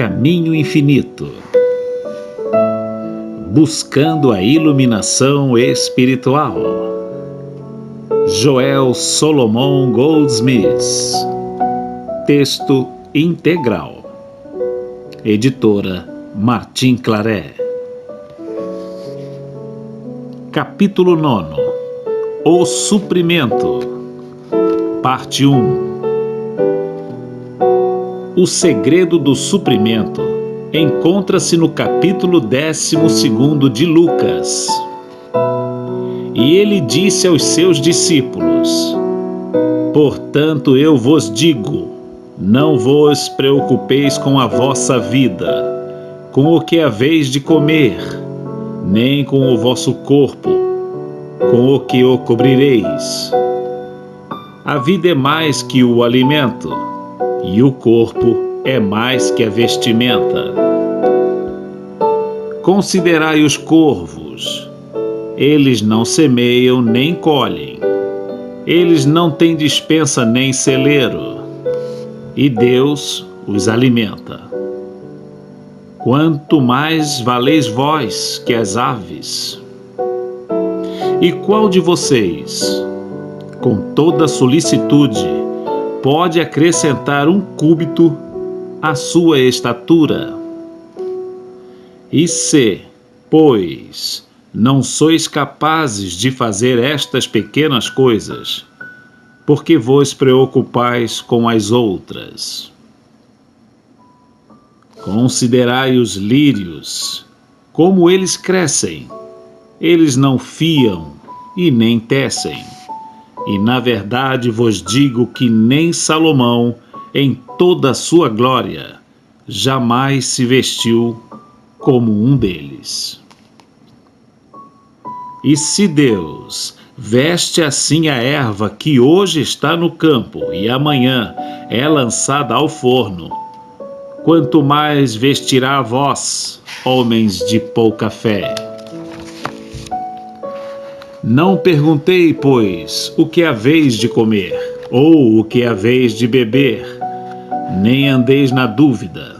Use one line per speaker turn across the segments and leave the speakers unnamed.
caminho infinito, buscando a iluminação espiritual. Joel Solomon Goldsmith. Texto integral. Editora Martim Claret. Capítulo 9. O suprimento. Parte 1. O segredo do suprimento encontra-se no capítulo 12 de Lucas. E ele disse aos seus discípulos: Portanto eu vos digo, não vos preocupeis com a vossa vida, com o que haveis de comer, nem com o vosso corpo, com o que o cobrireis. A vida é mais que o alimento, e o corpo é mais que a vestimenta. Considerai os corvos. Eles não semeiam nem colhem. Eles não têm despensa nem celeiro. E Deus os alimenta. Quanto mais valeis vós que as aves. E qual de vocês, com toda solicitude, pode acrescentar um cúbito à sua estatura? E se, pois, não sois capazes de fazer estas pequenas coisas, por que vos preocupais com as outras? Considerai os lírios, como eles crescem. Eles não fiam e nem tecem. E na verdade vos digo que nem Salomão, em toda a sua glória, jamais se vestiu como um deles. E se Deus veste assim a erva que hoje está no campo e amanhã é lançada ao forno, quanto mais vestirá a vós, homens de pouca fé. Não perguntei, pois, o que haveis de comer, ou o que haveis de beber, nem andeis na dúvida.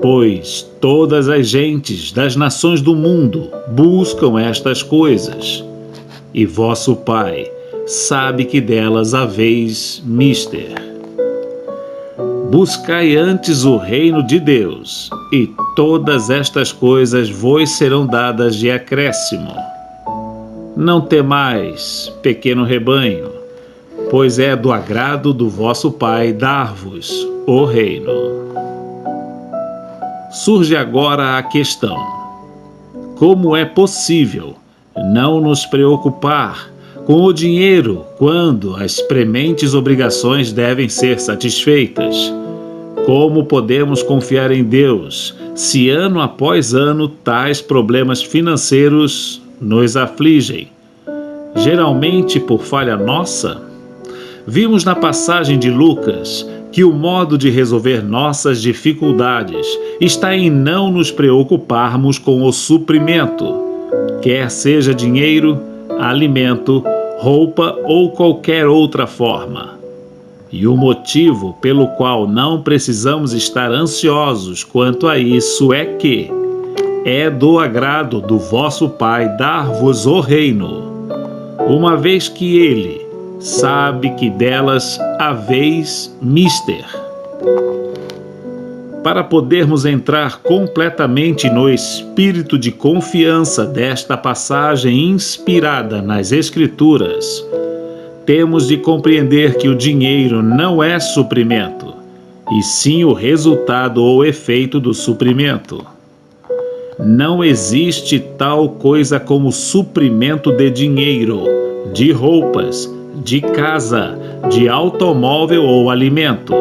Pois todas as gentes das nações do mundo buscam estas coisas, e vosso Pai sabe que delas haveis mister. Buscai antes o reino de Deus, e todas estas coisas vos serão dadas de acréscimo. Não temais, pequeno rebanho, pois é do agrado do vosso Pai dar-vos o reino. Surge agora a questão: como é possível não nos preocupar com o dinheiro quando as prementes obrigações devem ser satisfeitas? Como podemos confiar em Deus se ano após ano tais problemas financeiros nos afligem, geralmente por falha nossa? Vimos na passagem de Lucas que o modo de resolver nossas dificuldades está em não nos preocuparmos com o suprimento, quer seja dinheiro, alimento, roupa ou qualquer outra forma. E o motivo pelo qual não precisamos estar ansiosos quanto a isso é que é do agrado do vosso Pai dar-vos o reino, uma vez que Ele sabe que delas haveis mister. Para podermos entrar completamente no espírito de confiança desta passagem inspirada nas Escrituras, temos de compreender que o dinheiro não é suprimento, e sim o resultado ou efeito do suprimento. Não existe tal coisa como suprimento de dinheiro, de roupas, de casa, de automóvel ou alimento.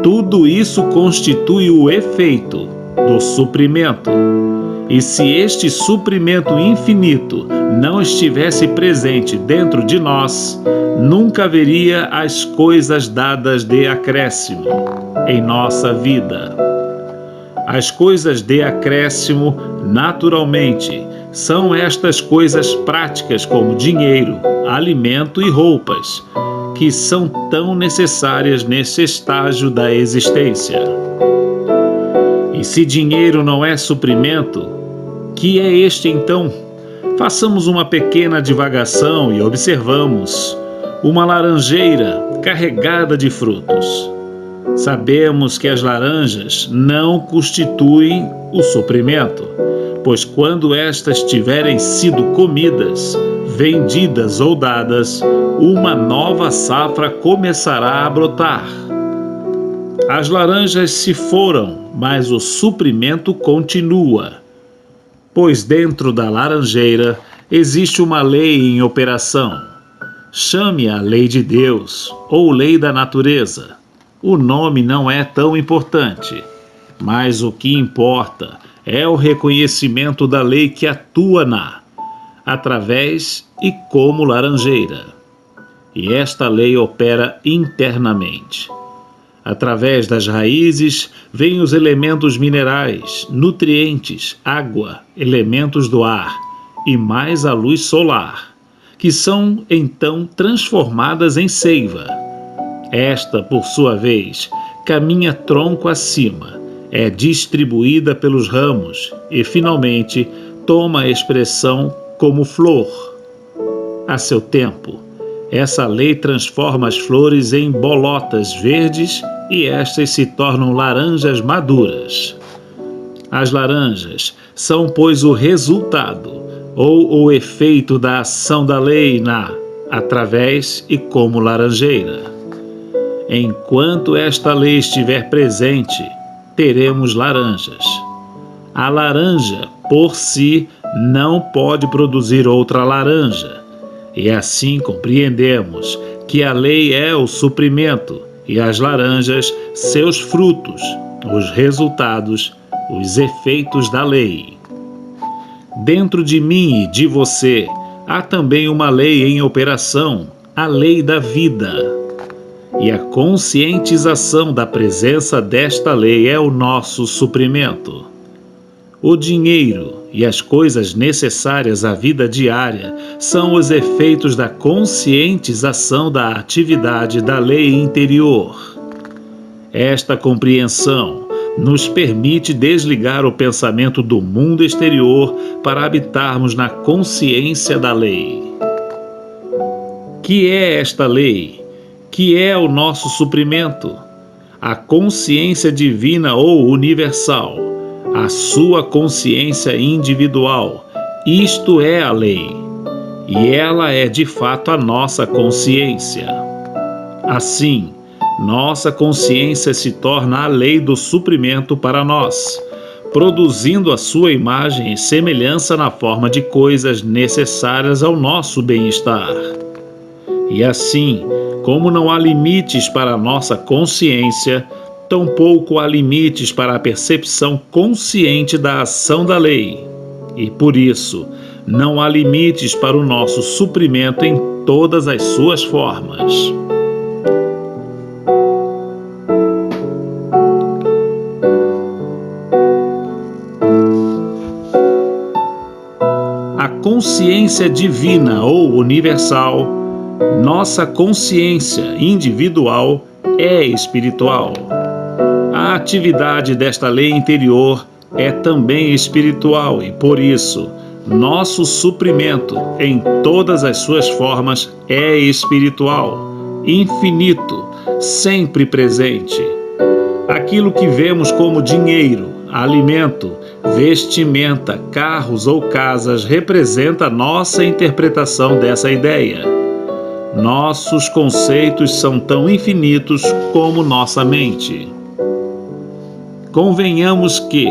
Tudo isso constitui o efeito do suprimento. E se este suprimento infinito não estivesse presente dentro de nós, nunca haveria as coisas dadas de acréscimo em nossa vida. As coisas de acréscimo, naturalmente, são estas coisas práticas como dinheiro, alimento e roupas, que são tão necessárias nesse estágio da existência. se dinheiro não é suprimento, que é este então? Façamos uma pequena divagação e observamos uma laranjeira carregada de frutos. Sabemos que as laranjas não constituem o suprimento, pois quando estas tiverem sido comidas, vendidas ou dadas, uma nova safra começará a brotar. As laranjas se foram, mas o suprimento continua, pois dentro da laranjeira existe uma lei em operação. Chame-a lei de Deus ou lei da natureza. O nome não é tão importante, mas o que importa é o reconhecimento da lei que atua através e como laranjeira. E esta lei opera internamente. Através das raízes vêm os elementos minerais, nutrientes, água, elementos do ar e mais a luz solar, que são então transformadas em seiva. Esta, por sua vez, caminha tronco acima, é distribuída pelos ramos e, finalmente, toma a expressão como flor. A seu tempo, essa lei transforma as flores em bolotas verdes e estas se tornam laranjas maduras. As laranjas são, pois, o resultado ou o efeito da ação da lei através e como laranjeira. Enquanto esta lei estiver presente, teremos laranjas. A laranja, por si, não pode produzir outra laranja. E assim compreendemos que a lei é o suprimento e as laranjas, seus frutos, os resultados, os efeitos da lei. Dentro de mim e de você, há também uma lei em operação, a lei da vida. E a conscientização da presença desta lei é o nosso suprimento. O dinheiro e as coisas necessárias à vida diária são os efeitos da conscientização da atividade da lei interior. Esta compreensão nos permite desligar o pensamento do mundo exterior para habitarmos na consciência da lei. Que é esta lei? Que é o nosso suprimento? A consciência divina ou universal, a sua consciência individual, isto é a lei, e ela é de fato a nossa consciência. Assim, nossa consciência se torna a lei do suprimento para nós, produzindo a sua imagem e semelhança na forma de coisas necessárias ao nosso bem-estar. E assim, como não há limites para a nossa consciência, tampouco há limites para a percepção consciente da ação da lei. E por isso, não há limites para o nosso suprimento em todas as suas formas. A consciência divina ou universal, nossa consciência individual é espiritual. A atividade desta lei interior é também espiritual e, por isso, nosso suprimento em todas as suas formas é espiritual, infinito, sempre presente. Aquilo que vemos como dinheiro, alimento, vestimenta, carros ou casas representa nossa interpretação dessa ideia. Nossos conceitos são tão infinitos como nossa mente. Convenhamos que,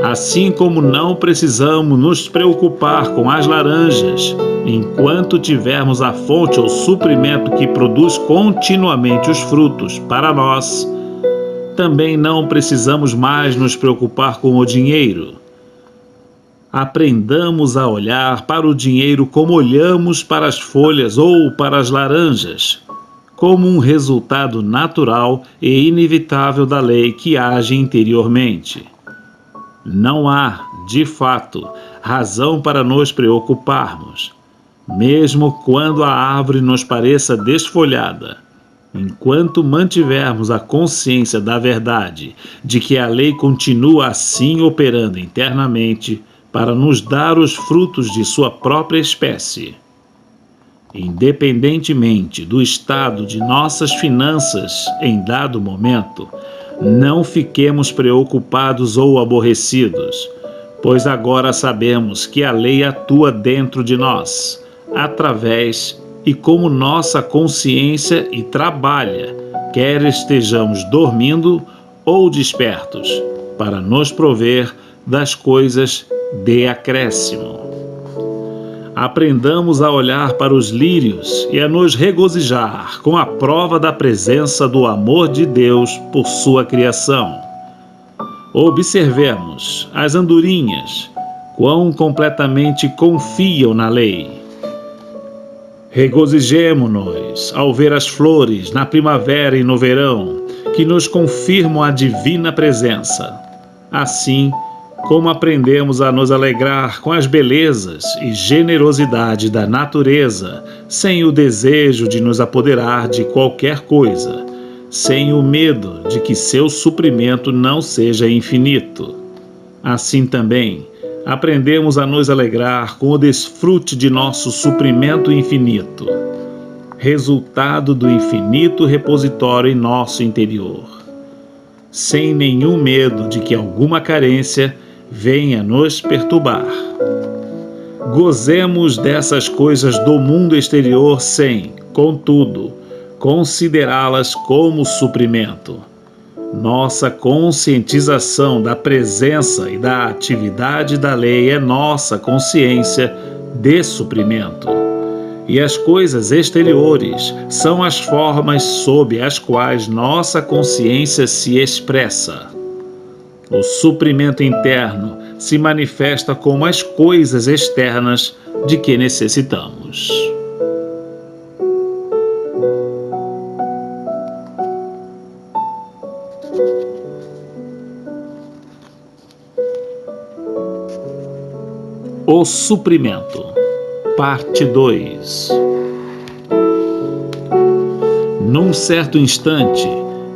assim como não precisamos nos preocupar com as laranjas, enquanto tivermos a fonte ou suprimento que produz continuamente os frutos para nós, também não precisamos mais nos preocupar com o dinheiro. Aprendamos a olhar para o dinheiro como olhamos para as folhas ou para as laranjas, como um resultado natural e inevitável da lei que age interiormente. Não há, de fato, razão para nos preocuparmos, mesmo quando a árvore nos pareça desfolhada, Enquanto mantivermos a consciência da verdade de que a lei continua assim operando internamente para nos dar os frutos de sua própria espécie, independentemente do estado de nossas finanças em dado momento, não fiquemos preocupados ou aborrecidos, pois agora sabemos que a lei atua dentro de nós, através e como nossa consciência e trabalha, quer estejamos dormindo ou despertos, para nos prover das coisas de acréscimo. Aprendamos a olhar para os lírios e a nos regozijar com a prova da presença do amor de Deus por sua criação. Observemos as andorinhas, quão completamente confiam na lei. Regozijemo-nos ao ver as flores na primavera e no verão, que nos confirmam a divina presença. Assim, como aprendemos a nos alegrar com as belezas e generosidade da natureza, sem o desejo de nos apoderar de qualquer coisa, sem o medo de que seu suprimento não seja infinito. Assim também, aprendemos a nos alegrar com o desfrute de nosso suprimento infinito, resultado do infinito repositório em nosso interior, sem nenhum medo de que alguma carência venha nos perturbar. Gozemos dessas coisas do mundo exterior sem, contudo, considerá-las como suprimento. Nossa conscientização da presença e da atividade da lei é nossa consciência de suprimento. E as coisas exteriores são as formas sob as quais nossa consciência se expressa. O suprimento interno se manifesta como as coisas externas de que necessitamos. O suprimento, parte 2. Num certo instante,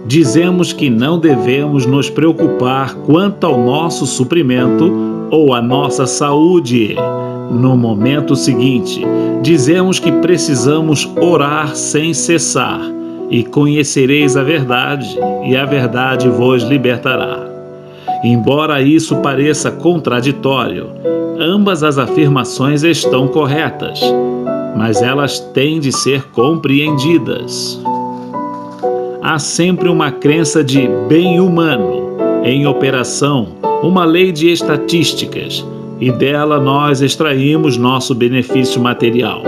dizemos que não devemos nos preocupar quanto ao nosso suprimento ou à nossa saúde. No momento seguinte, dizemos que precisamos orar sem cessar, e conhecereis a verdade, e a verdade vos libertará. Embora isso pareça contraditório, ambas as afirmações estão corretas, mas elas têm de ser compreendidas. Há sempre uma crença de bem humano em operação, uma lei de estatísticas, e dela nós extraímos nosso benefício material.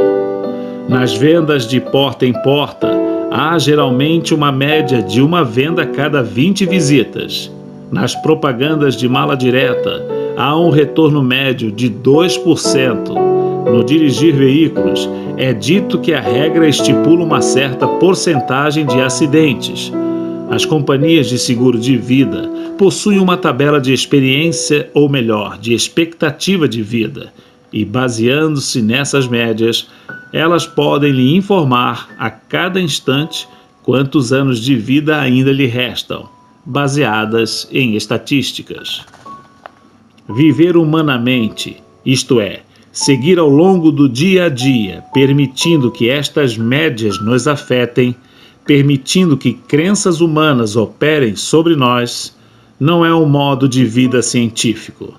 Nas vendas de porta em porta, há geralmente uma média de uma venda a cada 20 visitas. Nas propagandas de mala direta, há um retorno médio de 2%. No dirigir veículos, é dito que a regra estipula uma certa porcentagem de acidentes. As companhias de seguro de vida possuem uma tabela de experiência, ou melhor, de expectativa de vida, e baseando-se nessas médias, elas podem lhe informar a cada instante quantos anos de vida ainda lhe restam, baseadas em estatísticas. Viver humanamente, isto é, seguir ao longo do dia a dia, permitindo que estas médias nos afetem, permitindo que crenças humanas operem sobre nós, não é um modo de vida científico.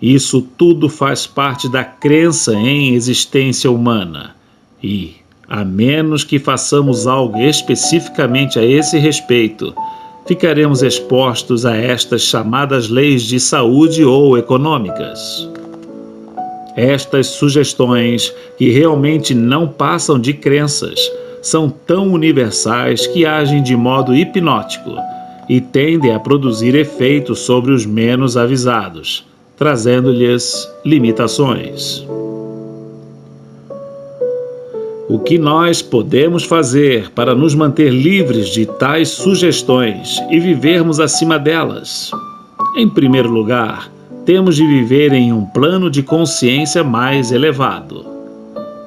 Isso tudo faz parte da crença em existência humana e, a menos que façamos algo especificamente a esse respeito, ficaremos expostos a estas chamadas leis de saúde ou econômicas. Estas sugestões, que realmente não passam de crenças, são tão universais que agem de modo hipnótico e tendem a produzir efeitos sobre os menos avisados, trazendo-lhes limitações. O que nós podemos fazer para nos manter livres de tais sugestões e vivermos acima delas? Em primeiro lugar, temos de viver em um plano de consciência mais elevado.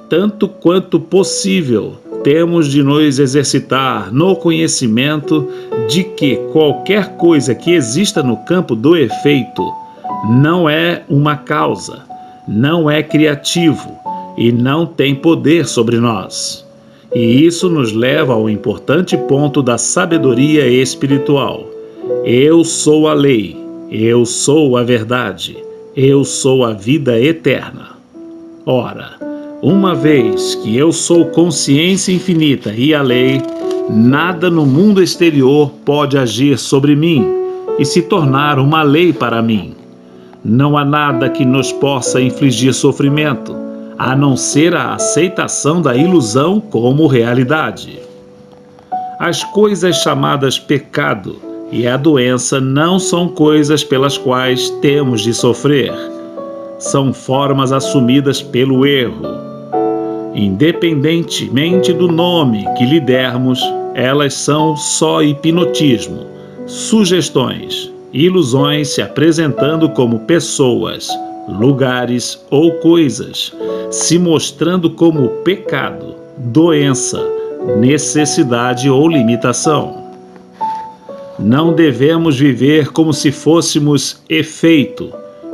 Tanto quanto possível, temos de nos exercitar no conhecimento de que qualquer coisa que exista no campo do efeito não é uma causa, não é criativo e não tem poder sobre nós. E isso nos leva ao importante ponto da sabedoria espiritual. Eu sou a lei, eu sou a verdade, eu sou a vida eterna. Ora, uma vez que eu sou consciência infinita e a lei, nada no mundo exterior pode agir sobre mim e se tornar uma lei para mim. Não há nada que nos possa infligir sofrimento, a não ser a aceitação da ilusão como realidade. As coisas chamadas pecado e a doença não são coisas pelas quais temos de sofrer. São formas assumidas pelo erro. Independentemente do nome que lhe dermos, elas são só hipnotismo, sugestões, ilusões se apresentando como pessoas, lugares ou coisas, se mostrando como pecado, doença, necessidade ou limitação. Não devemos viver como se fôssemos efeito,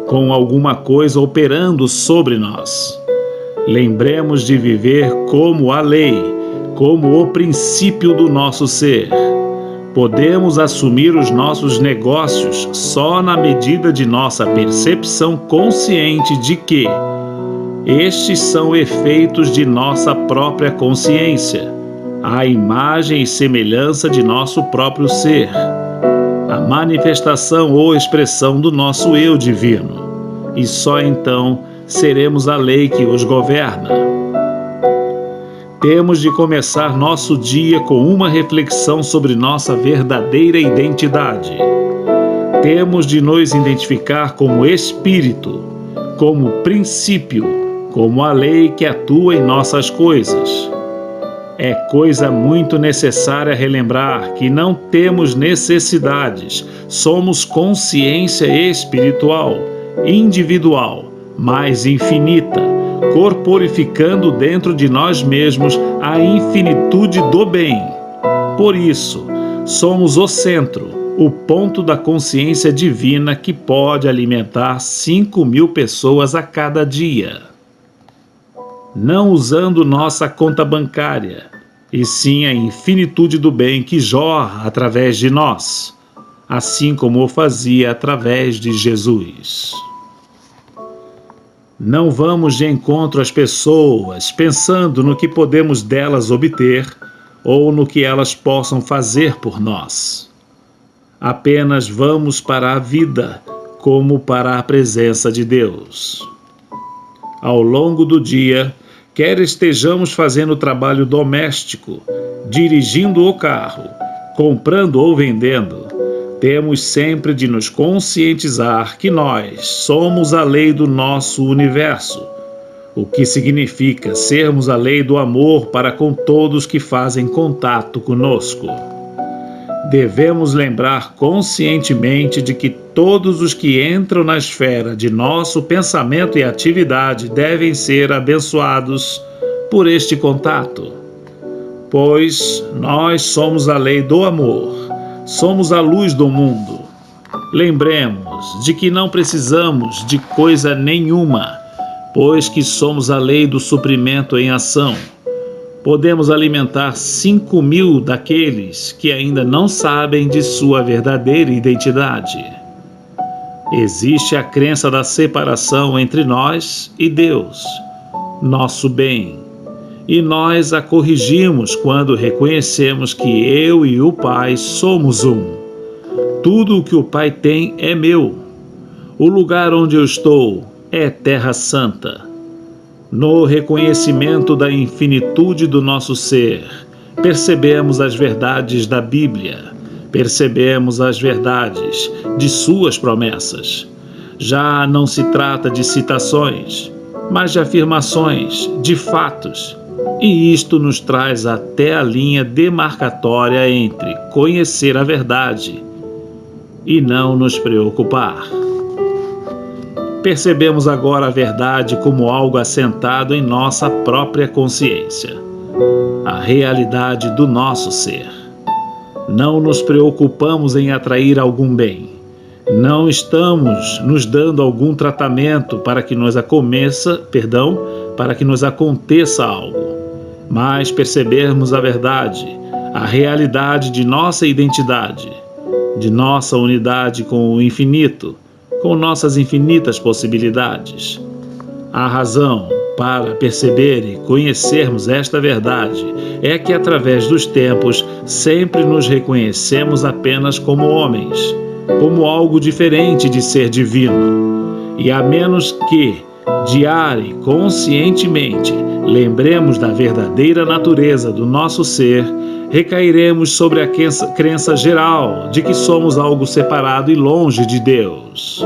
com alguma coisa operando sobre nós. Lembremos de viver como a lei, como o princípio do nosso ser. Podemos assumir os nossos negócios só na medida de nossa percepção consciente de que estes são efeitos de nossa própria consciência, a imagem e semelhança de nosso próprio ser, a manifestação ou expressão do nosso eu divino, e só então seremos a lei que os governa. Temos de começar nosso dia com uma reflexão sobre nossa verdadeira identidade. Temos de nos identificar como espírito, como princípio, como a lei que atua em nossas coisas. É coisa muito necessária relembrar que não temos necessidades, somos consciência espiritual, individual, mas infinita, corporificando dentro de nós mesmos a infinitude do bem. Por isso, somos o centro, o ponto da consciência divina que pode alimentar 5.000 pessoas a cada dia. Não usando nossa conta bancária, e sim a infinitude do bem que jorra através de nós, assim como o fazia através de Jesus. Não vamos de encontro às pessoas pensando no que podemos delas obter ou no que elas possam fazer por nós. Apenas vamos para a vida como para a presença de Deus. Ao longo do dia, quer estejamos fazendo trabalho doméstico, dirigindo o carro, comprando ou vendendo, temos sempre de nos conscientizar que nós somos a lei do nosso universo, o que significa sermos a lei do amor para com todos que fazem contato conosco. Devemos lembrar conscientemente de que todos os que entram na esfera de nosso pensamento e atividade devem ser abençoados por este contato, pois nós somos a lei do amor, somos a luz do mundo. Lembremos de que não precisamos de coisa nenhuma, pois que somos a lei do suprimento em ação. Podemos alimentar 5.000 daqueles que ainda não sabem de sua verdadeira identidade. Existe a crença da separação entre nós e Deus, nosso bem, e nós a corrigimos quando reconhecemos que eu e o Pai somos um. Tudo o que o Pai tem é meu. O lugar onde eu estou é Terra Santa. No reconhecimento da infinitude do nosso ser, percebemos as verdades da Bíblia, percebemos as verdades de suas promessas. Já não se trata de citações, mas de afirmações, de fatos, e isto nos traz até a linha demarcatória entre conhecer a verdade e não nos preocupar. Percebemos agora a verdade como algo assentado em nossa própria consciência. a realidade do nosso ser. Não nos preocupamos em atrair algum bem. Não estamos nos dando algum tratamento para que nos aconteça algo, mas percebermos a verdade, a realidade de nossa identidade, de nossa unidade com o infinito, com nossas infinitas possibilidades. A razão para perceber e conhecermos esta verdade é que através dos tempos sempre nos reconhecemos apenas como homens, como algo diferente de ser divino. E a menos que, diário e conscientemente, lembremos da verdadeira natureza do nosso ser, recairemos sobre a crença geral de que somos algo separado e longe de Deus.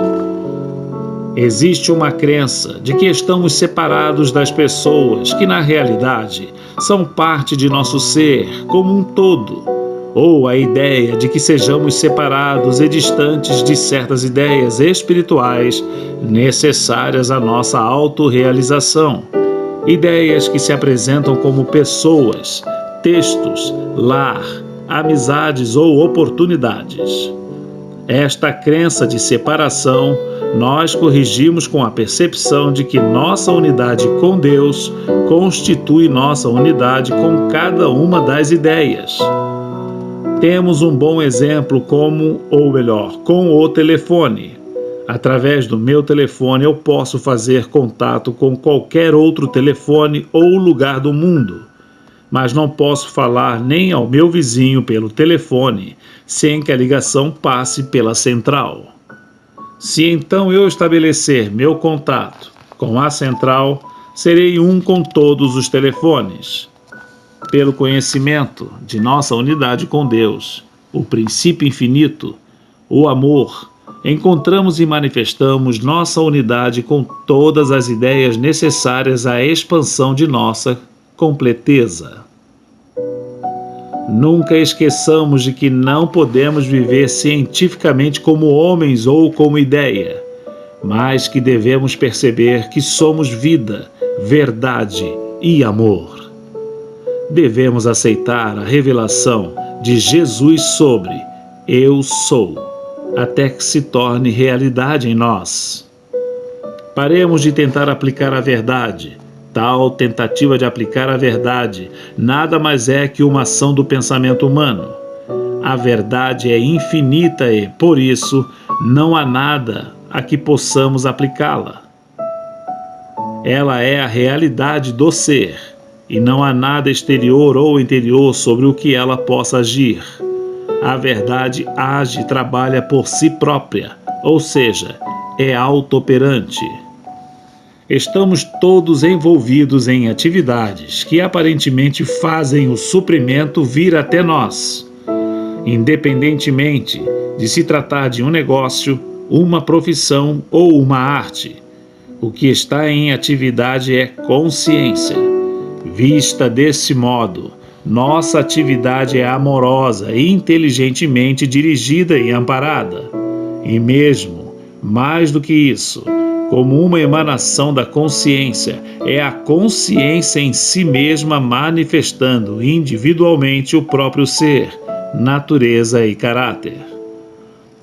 Existe uma crença de que estamos separados das pessoas que, na realidade, são parte de nosso ser como um todo, ou a ideia de que sejamos separados e distantes de certas ideias espirituais necessárias à nossa autorrealização, ideias que se apresentam como pessoas, textos, lar, amizades ou oportunidades. Esta crença de separação nós corrigimos com a percepção de que nossa unidade com Deus constitui nossa unidade com cada uma das ideias. Temos um bom exemplo com o telefone. Através do meu telefone eu posso fazer contato com qualquer outro telefone ou lugar do mundo, mas não posso falar nem ao meu vizinho pelo telefone sem que a ligação passe pela central. Se então eu estabelecer meu contato com a central, serei um com todos os telefones. Pelo conhecimento de nossa unidade com Deus, o princípio infinito, o amor, encontramos e manifestamos nossa unidade com todas as ideias necessárias à expansão de nossa completeza. Nunca esqueçamos de que não podemos viver cientificamente como homens ou como ideia, mas que devemos perceber que somos vida, verdade e amor. Devemos aceitar a revelação de Jesus sobre Eu Sou, até que se torne realidade em nós. Paremos de tentar aplicar a verdade. Tal tentativa de aplicar a verdade nada mais é que uma ação do pensamento humano. A verdade é infinita e, por isso, não há nada a que possamos aplicá-la. Ela é a realidade do ser, e não há nada exterior ou interior sobre o que ela possa agir. A verdade age e trabalha por si própria, ou seja, é auto-operante. Estamos todos envolvidos em atividades que aparentemente fazem o suprimento vir até nós, independentemente de se tratar de um negócio, uma profissão ou uma arte. O que está em atividade é consciência. Vista desse modo, nossa atividade é amorosa e inteligentemente dirigida e amparada. E mesmo, mais do que isso, como uma emanação da consciência, é a consciência em si mesma manifestando individualmente o próprio ser, natureza e caráter.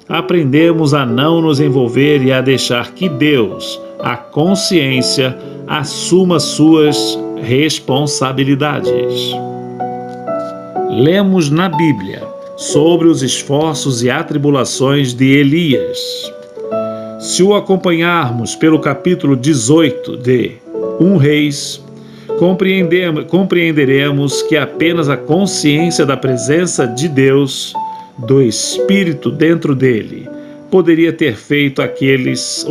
Aprendemos a não nos envolver e a deixar que Deus, a consciência, assuma suas responsabilidades. Lemos na Bíblia sobre os esforços e atribulações de Elias. Se o acompanharmos pelo capítulo 18 de 1 Reis, compreenderemos que apenas a consciência da presença de Deus, do Espírito dentro dele, poderia ter feito aquelas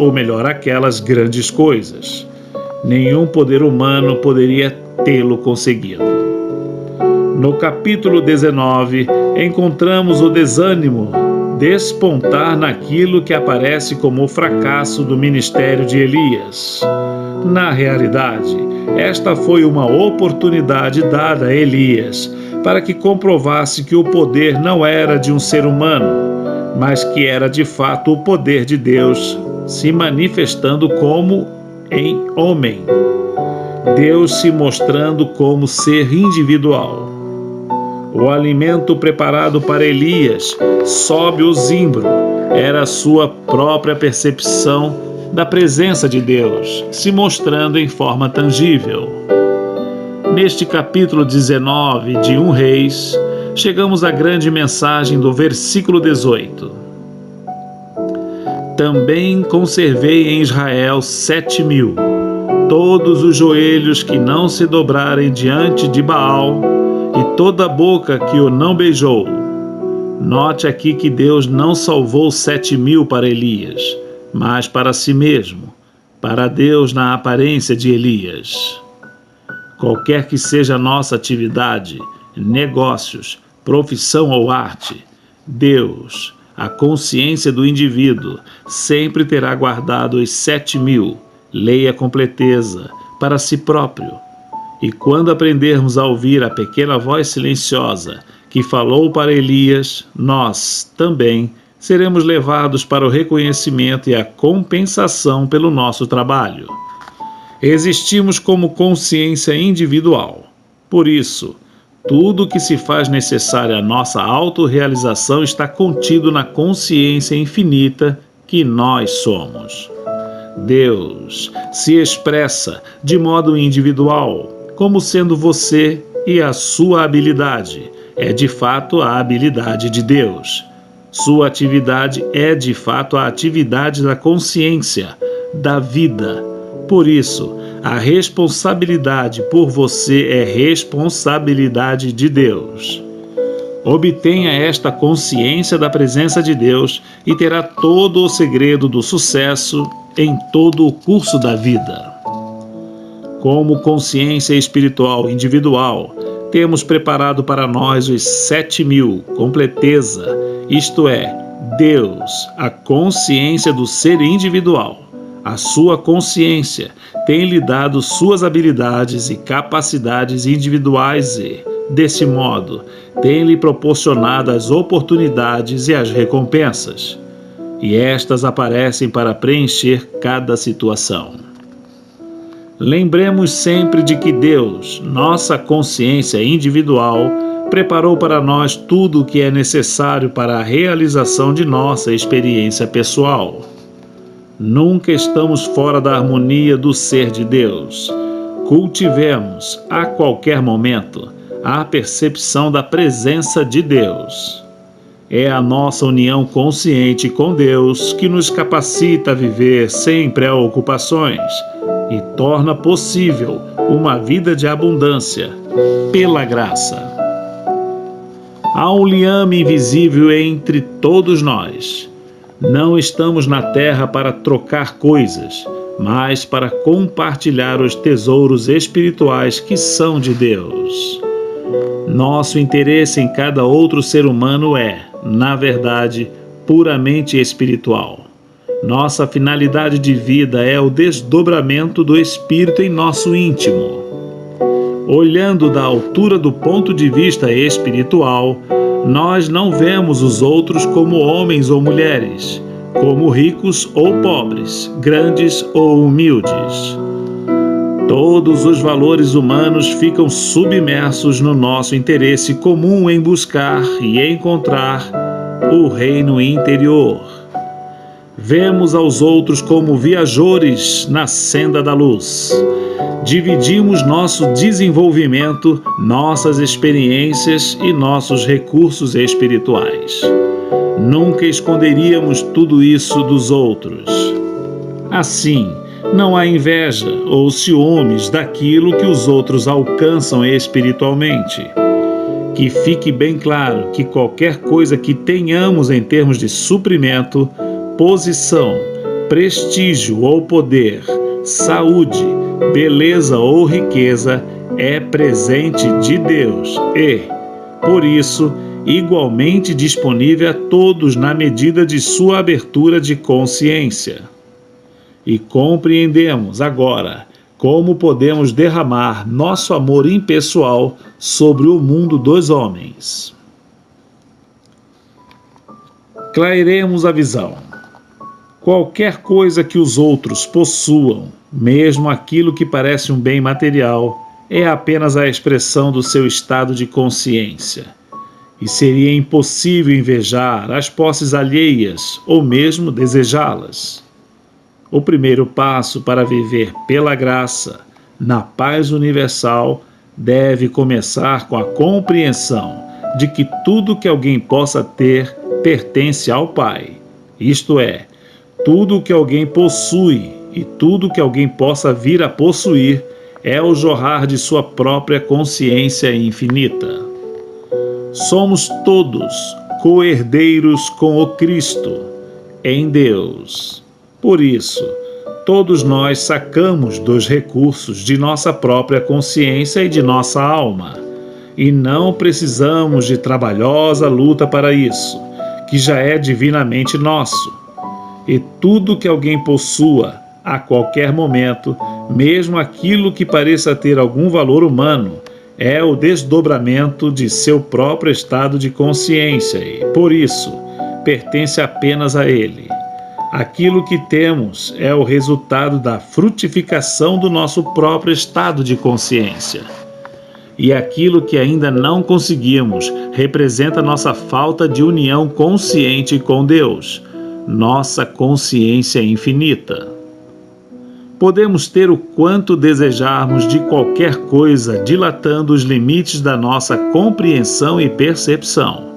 grandes coisas. Nenhum poder humano poderia tê-lo conseguido. No capítulo 19, encontramos o desânimo despontar naquilo que aparece como o fracasso do ministério de Elias. Na realidade, esta foi uma oportunidade dada a Elias para que comprovasse que o poder não era de um ser humano, mas que era de fato o poder de Deus se manifestando como em homem. Deus se mostrando como ser individual. O alimento preparado para Elias, sob o zimbro, era a sua própria percepção da presença de Deus, se mostrando em forma tangível. Neste capítulo 19 de 1 Reis, chegamos à grande mensagem do versículo 18. Também conservei em Israel 7.000, todos os joelhos que não se dobrarem diante de Baal, e toda a boca que o não beijou. Note aqui que Deus não salvou 7.000 para Elias, mas para si mesmo, para Deus na aparência de Elias. Qualquer que seja a nossa atividade, negócios, profissão ou arte, Deus, a consciência do indivíduo, sempre terá guardado os 7.000, leia com completeza, para si próprio. E quando aprendermos a ouvir a pequena voz silenciosa que falou para Elias, nós também seremos levados para o reconhecimento e a compensação pelo nosso trabalho. Existimos como consciência individual. Por isso, tudo o que se faz necessário à nossa autorrealização está contido na consciência infinita que nós somos. Deus se expressa de modo individual, como sendo você, e a sua habilidade é de fato a habilidade de Deus. Sua atividade é de fato a atividade da consciência, da vida. Por isso, a responsabilidade por você é responsabilidade de Deus. Obtenha esta consciência da presença de Deus e terá todo o segredo do sucesso em todo o curso da vida. Como consciência espiritual individual, temos preparado para nós os 7.000, completeza, isto é, Deus, a consciência do ser individual. A sua consciência tem lhe dado suas habilidades e capacidades individuais e, desse modo, tem lhe proporcionado as oportunidades e as recompensas. E estas aparecem para preencher cada situação. Lembremos sempre de que Deus, nossa consciência individual, preparou para nós tudo o que é necessário para a realização de nossa experiência pessoal. Nunca estamos fora da harmonia do ser de Deus. Cultivemos, a qualquer momento, a percepção da presença de Deus. É a nossa união consciente com Deus que nos capacita a viver sem preocupações e torna possível uma vida de abundância, pela graça. Há um liame invisível entre todos nós. Não estamos na terra para trocar coisas, mas para compartilhar os tesouros espirituais que são de Deus. Nosso interesse em cada outro ser humano é, na verdade, puramente espiritual. Nossa finalidade de vida é o desdobramento do Espírito em nosso íntimo. Olhando da altura do ponto de vista espiritual, nós não vemos os outros como homens ou mulheres, como ricos ou pobres, grandes ou humildes. Todos os valores humanos ficam submersos no nosso interesse comum em buscar e encontrar o reino interior. Vemos aos outros como viajores na senda da luz. Dividimos nosso desenvolvimento, nossas experiências e nossos recursos espirituais. Nunca esconderíamos tudo isso dos outros. Assim, não há inveja ou ciúmes daquilo que os outros alcançam espiritualmente. Que fique bem claro que qualquer coisa que tenhamos em termos de suprimento, posição, prestígio ou poder, saúde, beleza ou riqueza é presente de Deus e, por isso, igualmente disponível a todos na medida de sua abertura de consciência. E compreendemos agora como podemos derramar nosso amor impessoal sobre o mundo dos homens. Clareemos a visão. Qualquer coisa que os outros possuam, mesmo aquilo que parece um bem material, é apenas a expressão do seu estado de consciência. E seria impossível invejar as posses alheias ou mesmo desejá-las. O primeiro passo para viver pela graça, na paz universal, deve começar com a compreensão de que tudo que alguém possa ter pertence ao Pai. Isto é, tudo que alguém possui e tudo que alguém possa vir a possuir é o jorrar de sua própria consciência infinita. Somos todos co-herdeiros com o Cristo, em Deus. Por isso, todos nós sacamos dos recursos de nossa própria consciência e de nossa alma, e não precisamos de trabalhosa luta para isso, que já é divinamente nosso. E tudo que alguém possua, a qualquer momento, mesmo aquilo que pareça ter algum valor humano, é o desdobramento de seu próprio estado de consciência e, por isso, pertence apenas a ele. Aquilo que temos é o resultado da frutificação do nosso próprio estado de consciência. E aquilo que ainda não conseguimos representa nossa falta de união consciente com Deus, nossa consciência infinita. Podemos ter o quanto desejarmos de qualquer coisa, dilatando os limites da nossa compreensão e percepção.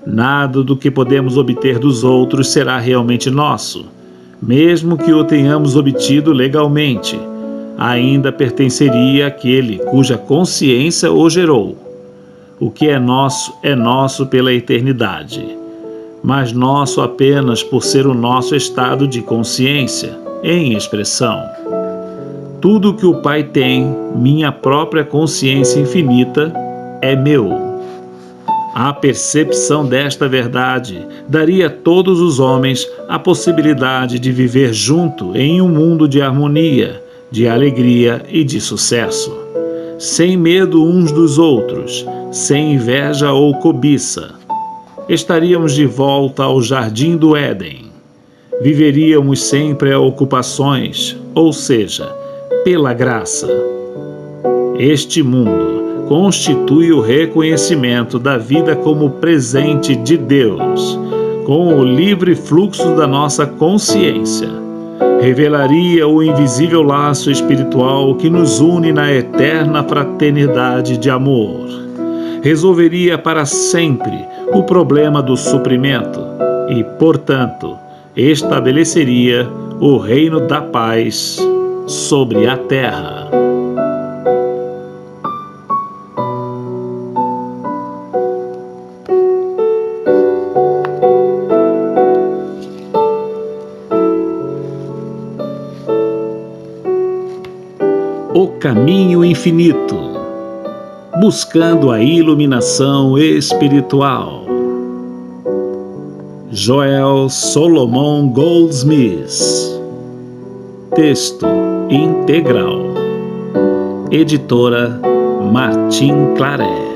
Nada do que podemos obter dos outros será realmente nosso, mesmo que o tenhamos obtido legalmente. Ainda pertenceria àquele cuja consciência o gerou. O que é nosso pela eternidade, mas nosso apenas por ser o nosso estado de consciência em expressão. Tudo que o Pai tem, minha própria consciência infinita, é meu. A percepção desta verdade daria a todos os homens a possibilidade de viver junto em um mundo de harmonia, de alegria e de sucesso, sem medo uns dos outros, sem inveja ou cobiça. Estaríamos de volta ao jardim do Éden. Viveríamos sem preocupações, ou seja, pela graça. Este mundo constitui o reconhecimento da vida como presente de Deus, com o livre fluxo da nossa consciência. Revelaria o invisível laço espiritual que nos une na eterna fraternidade de amor. Resolveria para sempre o problema do suprimento e, portanto, estabeleceria o reino da paz sobre a terra. O caminho infinito, buscando a iluminação espiritual. Joel Solomon Goldsmith. Texto integral. Editora Martim Claret.